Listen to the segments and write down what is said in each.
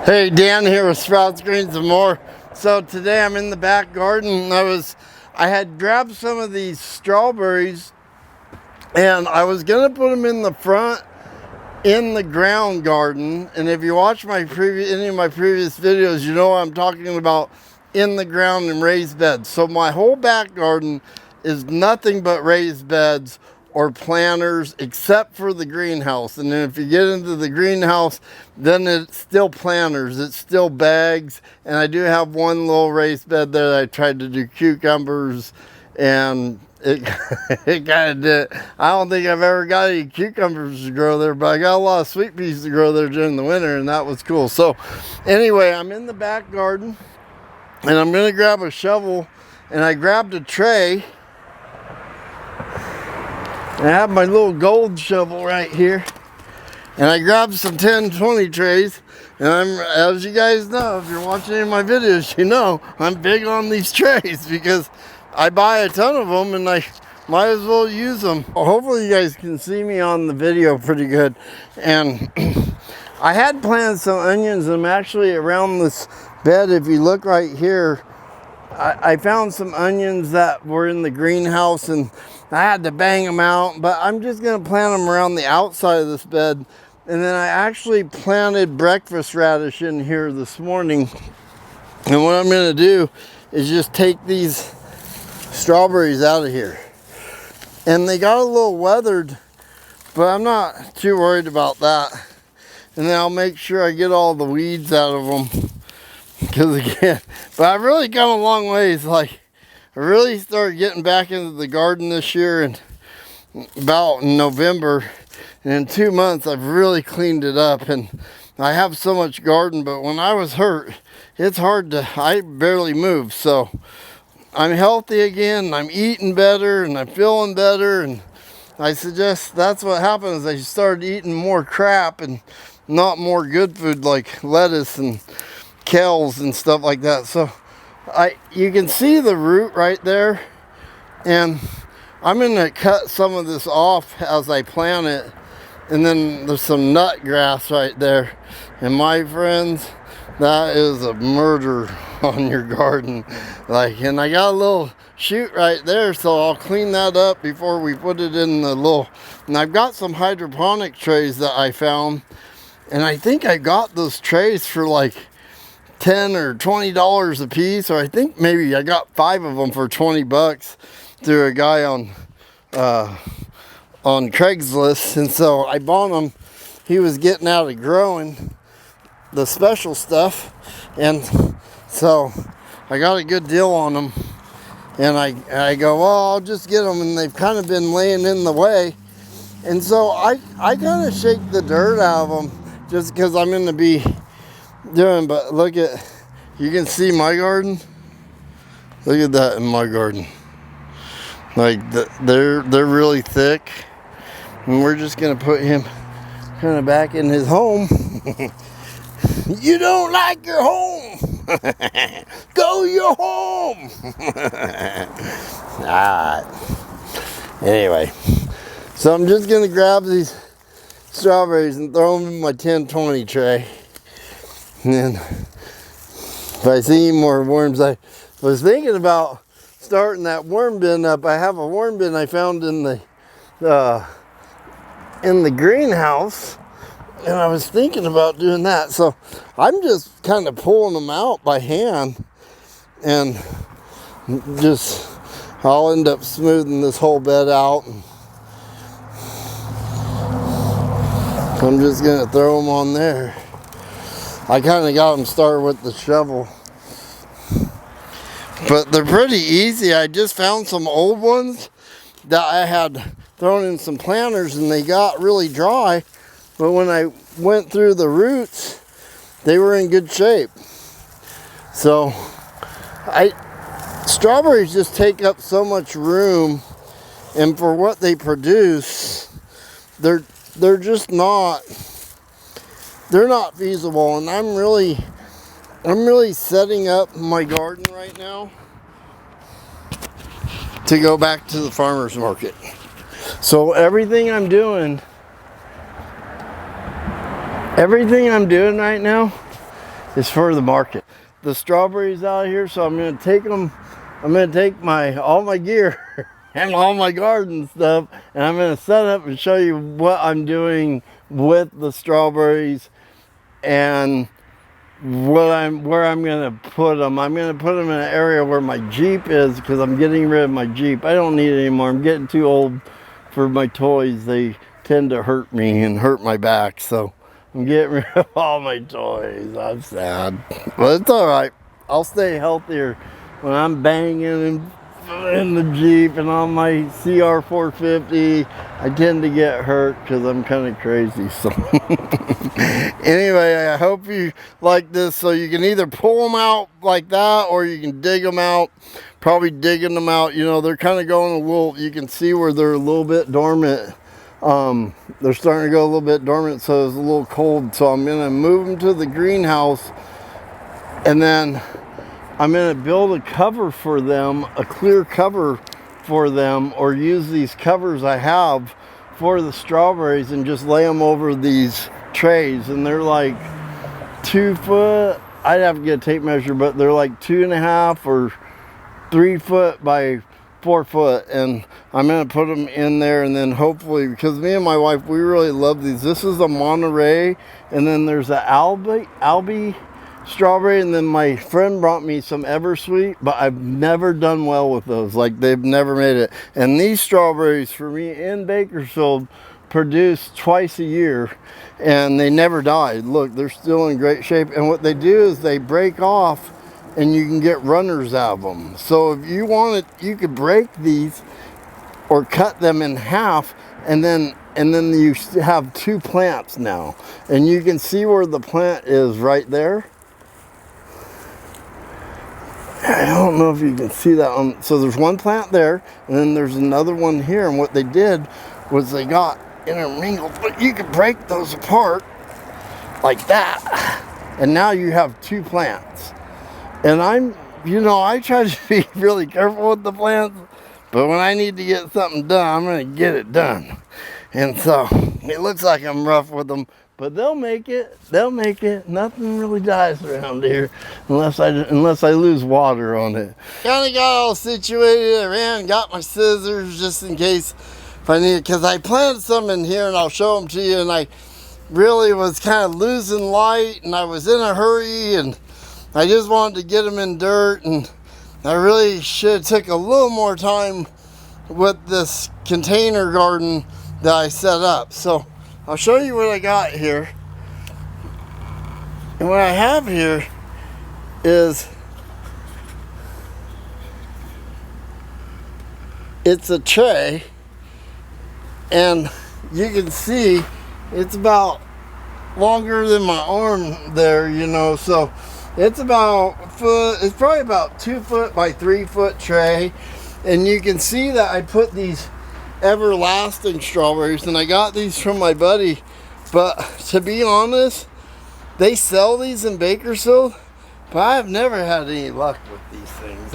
Hey, Dan here with Sprouts, Greens and More. So today I'm in the back garden. I had grabbed some of these strawberries and I was gonna put them in the front in the ground garden. And if you watch any of my previous videos, you know I'm talking about in the ground and raised beds. So my whole back garden is nothing but raised beds or planters, except for the greenhouse. And then if you get into the greenhouse, then it's still planters, it's still bags. And I do have one little raised bed there that I tried to do cucumbers, and it kind of did. I don't think I've ever got any cucumbers to grow there, but I got a lot of sweet peas to grow there during the winter, and that was cool. So anyway, I'm in the back garden and I'm gonna grab a shovel, and I grabbed a tray. I have my little gold shovel right here, and I grabbed some 10-20 trays. And as you guys know, if you're watching any of my videos, you know I'm big on these trays because I buy a ton of them and I might as well use them. Hopefully you guys can see me on the video pretty good. And I had planted some onions, and I'm actually around this bed. If you look right here, I found some onions that were in the greenhouse, and I had to bang them out, but I'm just going to plant them around the outside of this bed. And then I actually planted breakfast radish in here this morning. And what I'm going to do is just take these strawberries out of here. And they got a little weathered, but I'm not too worried about that. And then I'll make sure I get all the weeds out of them. Because again, but I've really come a long ways. Like, I really started getting back into the garden this year, and about in November, and in 2 months I've really cleaned it up, and I have so much garden. But when I was hurt, it's hard to, I barely move. So I'm healthy again, and I'm eating better, and I'm feeling better, and I suggest that's what happens. I started eating more crap and not more good food like lettuce and kales and stuff like that. So you can see the root right there, and I'm going to cut some of this off as I plant it. And then there's some nut grass right there, and my friends, that is a murder on your garden. And I got a little shoot right there, so I'll clean that up before we put it in the little, and I've got some hydroponic trays that I found, and I think I got those trays for like $10 or $20 a piece, or I think maybe I got 5 of them for 20 bucks through a guy on Craigslist. And so I bought them. He was getting out of growing the special stuff, and so I got a good deal on them. And I go, well, I'll just get them, and they've kind of been laying in the way. And so I kind of shake the dirt out of them just because I'm going to be doing. But look at, you can see my garden. Look at that in my garden. Like they're really thick, and we're just gonna put him kind of back in his home. You don't like your home? Go your home. Alright. Anyway, so I'm just gonna grab these strawberries and throw them in my 10-20 tray. And then if I see more worms, I was thinking about starting that worm bin up. I have a worm bin I found in the greenhouse, and I was thinking about doing that. So I'm just kind of pulling them out by hand, and just I'll end up smoothing this whole bed out. And I'm just gonna throw them on there. I kind of got them started with the shovel, but they're pretty easy. I just found some old ones that I had thrown in some planters, and they got really dry. But when I went through the roots, they were in good shape. So strawberries just take up so much room, and for what they produce, they're just not, they're not feasible. And I'm really setting up my garden right now to go back to the farmer's market. So everything I'm doing right now is for the market. The strawberries out here, so I'm gonna take them. I'm gonna take all my gear and all my garden stuff, and I'm gonna set up and show you what I'm doing with the strawberries and where I'm gonna put them. I'm gonna put them in an area where my Jeep is, because I'm getting rid of my Jeep. I don't need it anymore. I'm getting too old for my toys. They tend to hurt me and hurt my back, so I'm getting rid of all my toys. I'm sad, but it's all right. I'll stay healthier when I'm banging in the Jeep and on my CR 450. I tend to get hurt because I'm kind of crazy. So anyway, I hope you like this. So you can either pull them out like that, or you can dig them out. Probably digging them out, you know, they're kind of going a little, you can see where they're a little bit dormant. They're starting to go a little bit dormant, so it's a little cold. So I'm gonna move them to the greenhouse, and then I'm gonna build a cover for them, a clear cover for them, or use these covers I have for the strawberries and just lay them over these trays. And they're like 2 foot, I'd have to get a tape measure, but they're like 2.5 or 3 foot by 4 foot, and I'm gonna put them in there. And then hopefully, because me and my wife, we really love these. This is a Monterey, and then there's a Albi strawberry, and then my friend brought me some Eversweet, but I've never done well with those. Like, they've never made it. And these strawberries for me in Bakersfield produce twice a year, and they never died. Look, they're still in great shape. And what they do is they break off, and you can get runners out of them. So if you want it, you could break these or cut them in half, and then you have 2 plants now. And you can see where the plant is right there. I don't know if you can see that on. So there's 1 plant there, and then there's another one here. And what they did was they got intermingled, but you could break those apart like that, and now you have 2 plants. And I try to be really careful with the plants, but when I need to get something done, I'm going to get it done. And so it looks like I'm rough with them, but they'll make it. They'll make it. Nothing really dies around here unless I lose water on it. Kind of got all situated. I ran and got my scissors just in case if I need it, because I planted some in here, and I'll show them to you. And I really was kind of losing light, and I was in a hurry, and I just wanted to get them in dirt, and I really should have took a little more time with this container garden that I set up. So I'll show you what I got here. And what I have here is, it's a tray, and you can see it's about longer than my arm there, you know. So it's about a foot. It's probably about 2 foot by 3 foot tray, and you can see that I put these everlasting strawberries, and I got these from my buddy. But to be honest, they sell these in Bakersfield, but I've never had any luck with these things.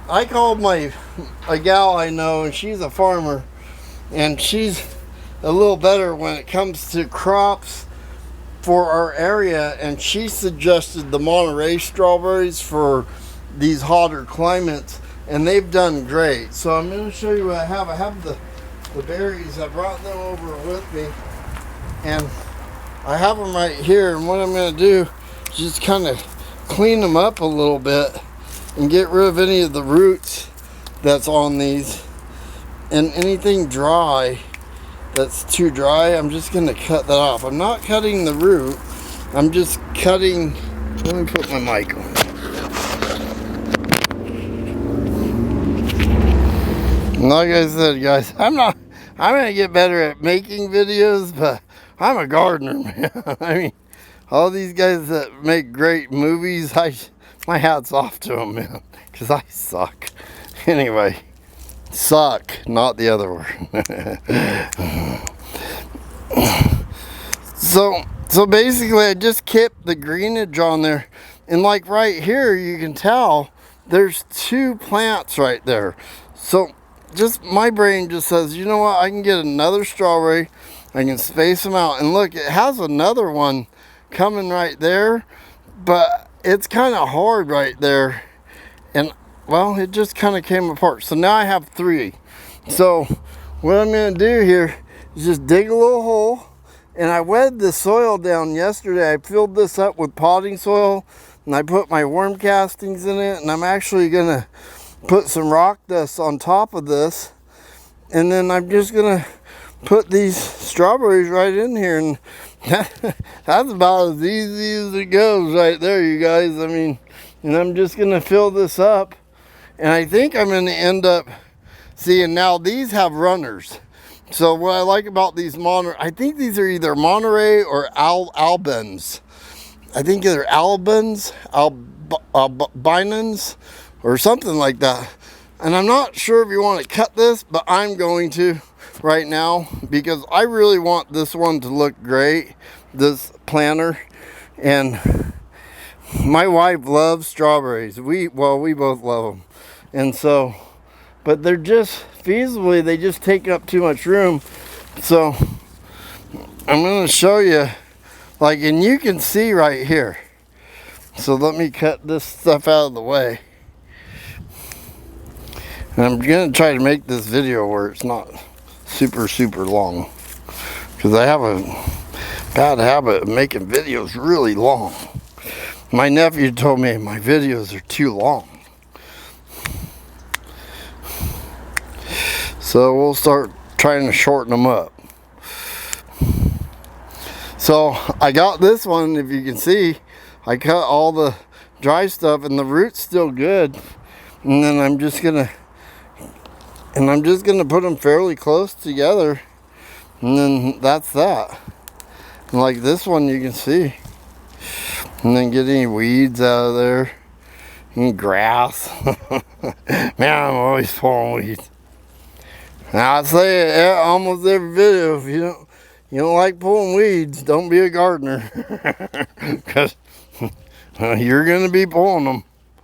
I called a gal I know, and she's a farmer, and she's a little better when it comes to crops for our area, and she suggested the Monterey strawberries for these hotter climates, and they've done great. So I'm going to show you what I have. I have the berries. I brought them over with me, and I have them right here. And what I'm going to do is just kind of clean them up a little bit and get rid of any of the roots that's on these, and anything dry that's too dry, I'm just going to cut that off. I'm not cutting the root, I'm just cutting. Let me put my mic on. Like I said, guys, I'm going to get better at making videos, but I'm a gardener, man. I mean, all these guys that make great movies, my hat's off to them, man, because I suck. Anyway, suck, not the other word. So basically, I just kept the greenage on there, and like right here, you can tell there's 2 plants right there. So just my brain just says, you know what, I can get another strawberry, I can space them out, and look, it has another one coming right there, but it's kind of hard right there. And well, it just kind of came apart. So now I have 3. So what I'm going to do here is just dig a little hole. And I wet the soil down yesterday. I filled this up with potting soil, and I put my worm castings in it, and I'm actually going to put some rock dust on top of this. And then I'm just going to put these strawberries right in here, and that's about as easy as it goes right there, you guys. I mean, and I'm just going to fill this up, and I think I'm going to end up seeing, now these have runners. So what I like about these I think these are either Monterey or Albans. I think they're Albans, Albinans, or something like that. And I'm not sure if you want to cut this, but I'm going to right now because I really want this one to look great, this planter. And my wife loves strawberries. We both love them. And so, but they're just feasibly, they just take up too much room. So I'm going to show you, like, and you can see right here. So let me cut this stuff out of the way. And I'm going to try to make this video where it's not super long, because I have a bad habit of making videos really long. My nephew told me my videos are too long. So we'll start trying to shorten them up. So I got this one, if you can see, I cut all the dry stuff and the root's still good. And then I'm just gonna put them fairly close together. And then that's that. And like this one you can see. And then get any weeds out of there. Any grass. Man, I'm always pulling weeds. Now I say it almost every video, if you don't like pulling weeds, don't be a gardener. Because you're going to be pulling them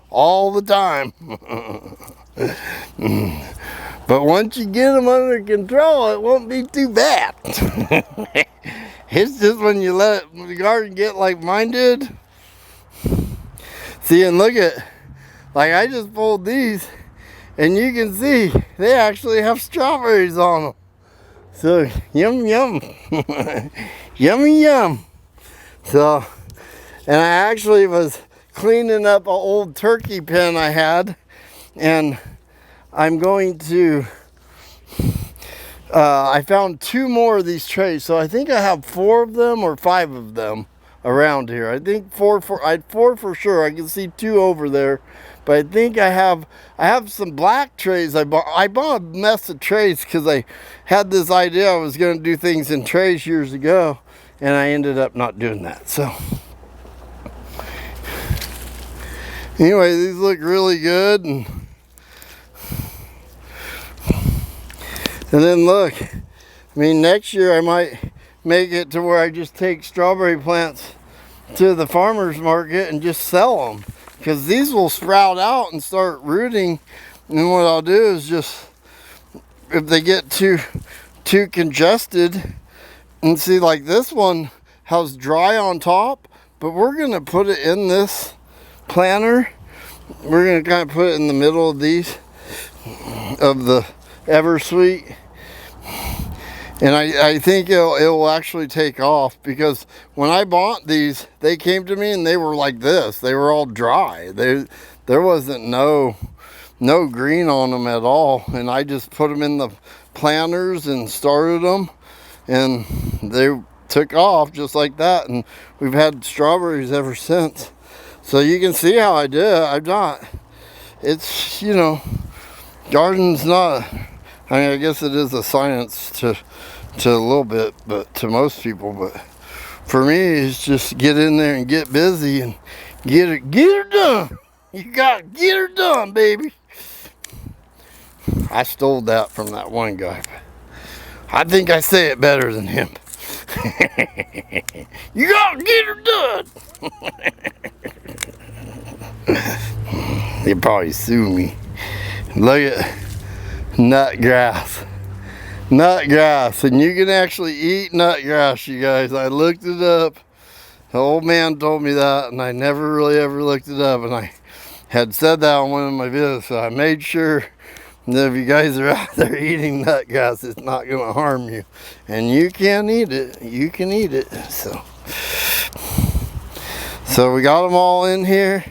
all the time. But once you get them under control, it won't be too bad. It's just when you let the garden get like mine did. See, and look at, like I just pulled these. And you can see, they actually have strawberries on them. So, yum, yum. Yummy, yum. So, and I actually was cleaning up an old turkey pen I had. And I'm going to, I found 2 more of these trays. So I think I have 4 of them or 5 of them around here. I think 4 for sure. I can see 2 over there. But I think I have some black trays. I bought a mess of trays because I had this idea I was going to do things in trays years ago, and I ended up not doing that. So anyway, these look really good, and then look, I mean, next year I might make it to where I just take strawberry plants to the farmer's market and just sell them. Because these will sprout out and start rooting. And what I'll do is just, if they get too congested, and see, like this one has dry on top, but we're going to put it in this planter. We're going to kind of put it in the middle of these, of the Eversweet. And I think it will actually take off, because when I bought these, they came to me and they were like this. They were all dry. There wasn't no green on them at all. And I just put them in the planters and started them, and they took off just like that. And we've had strawberries ever since. So you can see how I did it. I'm not, it's, you know, garden's not, I mean, I guess it is a science to a little bit, but to most people. But for me, it's just get in there and get busy and get her done. You got to get her done, baby. I stole that from that one guy. I think I say it better than him. You got to get her done. He'll probably sue me. Look at nut grass. Nut grass, and you can actually eat nut grass, you guys. I looked it up, The old man told me that, and I never really ever looked it up, and I had said that on one of my videos, so I made sure that if you guys are out there eating nut grass, it's not going to harm you. And you can eat it. You can eat it. So we got them all in here.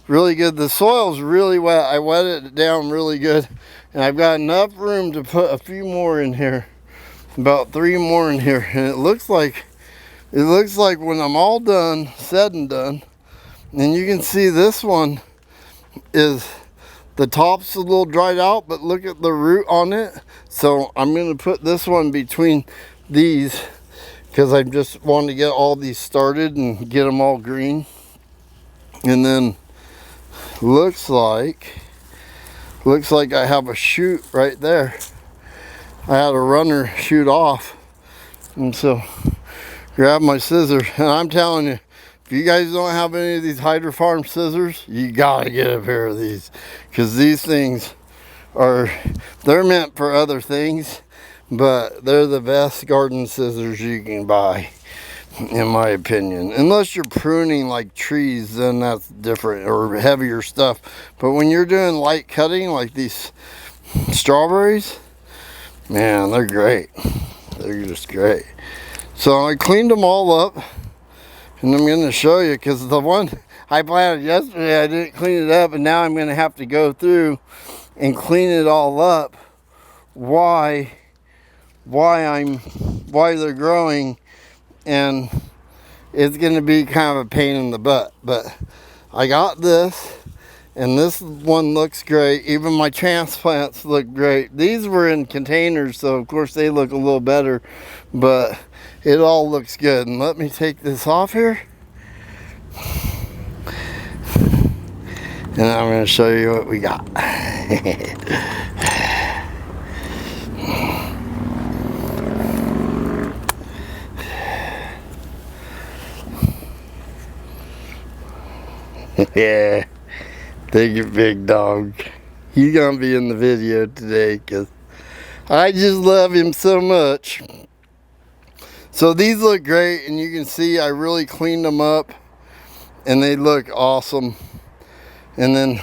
Really good. The soil's really wet. I wetted it down really good. And I've got enough room to put a few more in here. About 3 more in here. And it looks like when I'm all done, said and done, and you can see this one is, the top's a little dried out, but look at the root on it. So I'm going to put this one between these because I just want to get all these started and get them all green. And then looks like I have a shoot right there. I had a runner shoot off, and so grab my scissors, and I'm telling you, if you guys don't have any of these Hydro Farm scissors, you gotta get a pair of these, because these things they're meant for other things, but they're the best garden scissors you can buy, in my opinion. Unless you're pruning like trees, then that's different, or heavier stuff. But when you're doing light cutting like these strawberries, man, they're great. They're just great. So I cleaned them all up, and I'm going to show you, because the one I planted yesterday, I didn't clean it up, and now I'm going to have to go through and clean it all up. Why they're growing, and it's going to be kind of a pain in the butt. But I got this, and this one looks great. Even my transplants look great. These were in containers, so of course they look a little better, but it all looks good. And let me take this off here, and I'm going to show you what we got. Yeah, thank you, big dog. He's gonna be in the video today because I just love him so much. So these look great, and you can see I really cleaned them up, and they look awesome. And then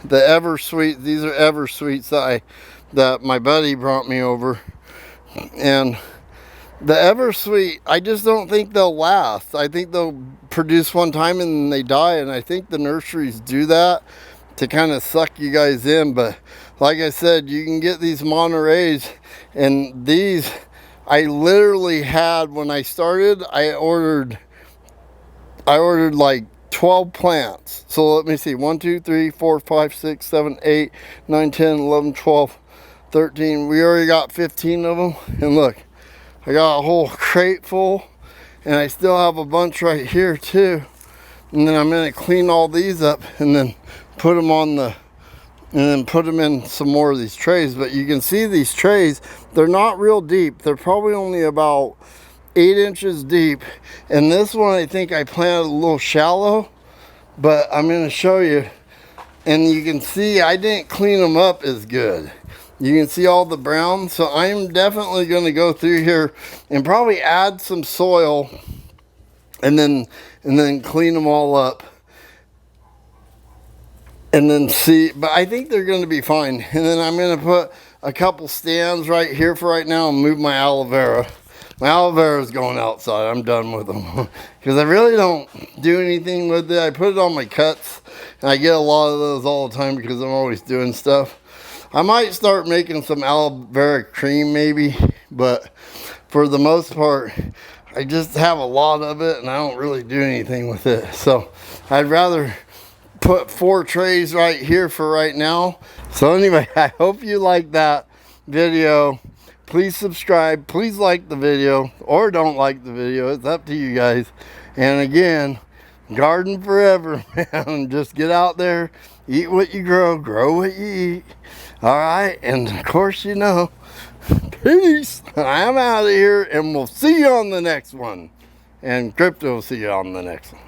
the Eversweet, these are Eversweets that my buddy brought me over, and the Eversweet, I just don't think they'll last. I think they'll produce one time and then they die, and I think the nurseries do that to kind of suck you guys in. But like I said, you can get these Monterey's, and these I literally had, when I started, I ordered like 12 plants. So let me see, 1 2 3 4 5 6 7 8 9 10 11 12 13. We already got 15 of them, and look, I got a whole crate full, and I still have a bunch right here too. And then I'm going to clean all these up and then put them in some more of these trays. But you can see these trays, they're not real deep. They're probably only about 8 inches deep. And this one, I think I planted a little shallow, but I'm going to show you. And you can see I didn't clean them up as good. You can see all the brown, so I'm definitely going to go through here and probably add some soil, and then clean them all up, and then see. But I think they're going to be fine. And then I'm going to put a couple stands right here for right now and move my aloe vera. My aloe vera is going outside. I'm done with them because I really don't do anything with it. I put it on my cuts, and I get a lot of those all the time because I'm always doing stuff. I might start making some aloe vera cream maybe, but for the most part, I just have a lot of it and I don't really do anything with it. So I'd rather put 4 trays right here for right now. So anyway, I hope you like that video. Please subscribe, please like the video, or don't like the video. It's up to you guys. And again, garden forever, man. Just get out there, eat what you grow what you eat. All right, and of course, you know, peace. I'm out of here, and we'll see you on the next one. And Crypto will see you on the next one.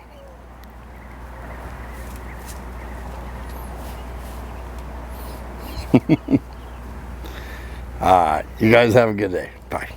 All right, you guys have a good day. Bye.